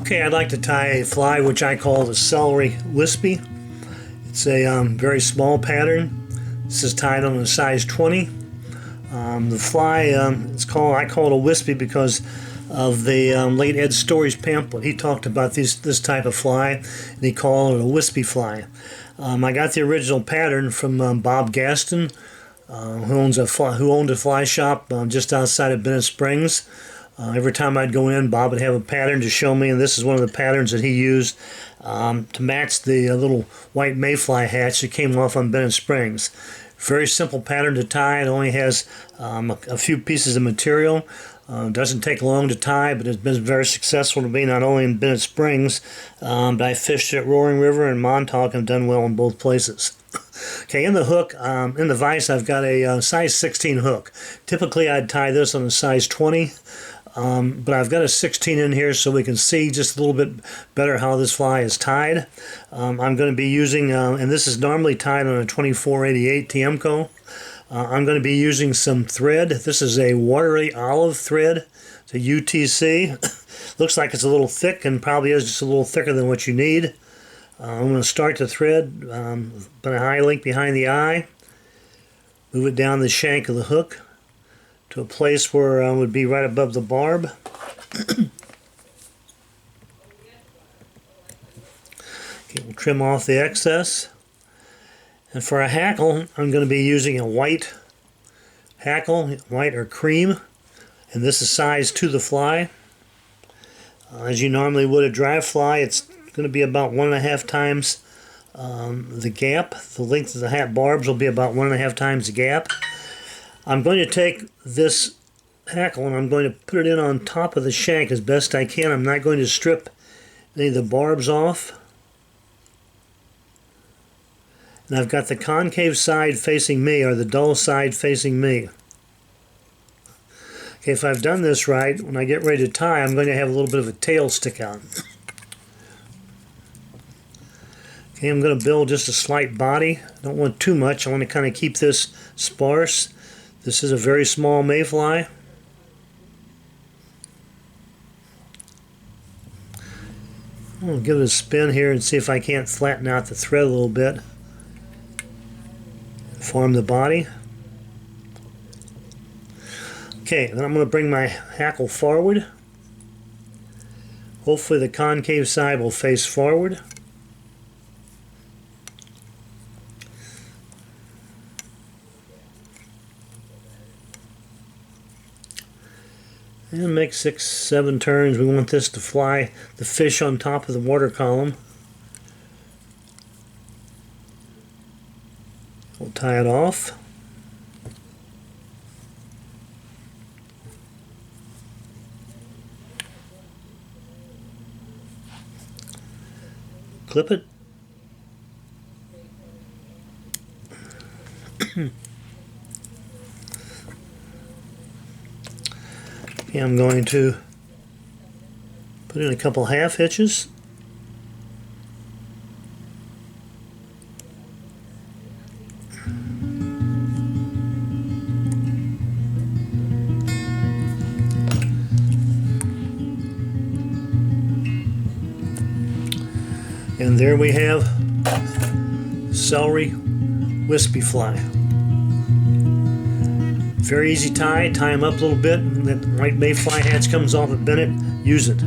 Okay, I'd like to tie a fly which I call the Celery Wispy. It's a very small pattern. This is tied on a size 20. The fly, I call it a wispy because of the late Ed Story's pamphlet. He talked about this type of fly, and he called it a wispy fly. I got the original pattern from Bob Gaston, who owned a fly shop just outside of Bennett Springs. Every time I'd go in, Bob would have a pattern to show me, and this is one of the patterns that he used to match the little white mayfly hatch that came off on Bennett Springs. Very simple pattern to tie. It only has a few pieces of material. Doesn't take long to tie, but it's been very successful to me, not only in Bennett Springs, but I fished at Roaring River and Montauk and done well in both places. Okay, in the hook, in the vise, I've got a size 16 hook. Typically, I'd tie this on a size 20. But I've got a 16 in here so we can see just a little bit better how this fly is tied. I'm going to be using, and this is normally tied on a 2488 Tiemco. I'm going to be using some thread. This is a watery olive thread. It's a UTC. Looks like it's a little thick and probably is just a little thicker than what you need. I'm going to start the thread, put a high link behind the eye, move it down the shank of the hook to a place where it would be right above the barb. Okay, we'll trim off the excess. And for a hackle, I'm going to be using a white hackle, white or cream, and this is sized to the fly. As you normally would a dry fly, it's going to be about 1.5 times the gap. The length of the hat barbs will be about 1.5 times the gap. I'm going to take this hackle and I'm going to put it in on top of the shank as best I can. I'm not going to strip any of the barbs off. And I've got the concave side facing me, or the dull side facing me. Okay, if I've done this right, when I get ready to tie, I'm going to have a little bit of a tail stick out. Okay, I'm going to build just a slight body. I don't want too much. I want to kind of keep this sparse. This is a very small mayfly. I'll give it a spin here and see if I can't flatten out the thread a little bit. Form the body. Okay, then I'm going to bring my hackle forward. Hopefully the concave side will face forward. And make 6-7 turns. We want this to fly the fish on top of the water column. We'll tie it off. Clip it. Okay, I'm going to put in a couple half hitches. And there we have Celery Wispy fly. Very easy tie them up a little bit, and that white mayfly hatch comes off at Bennett, use it.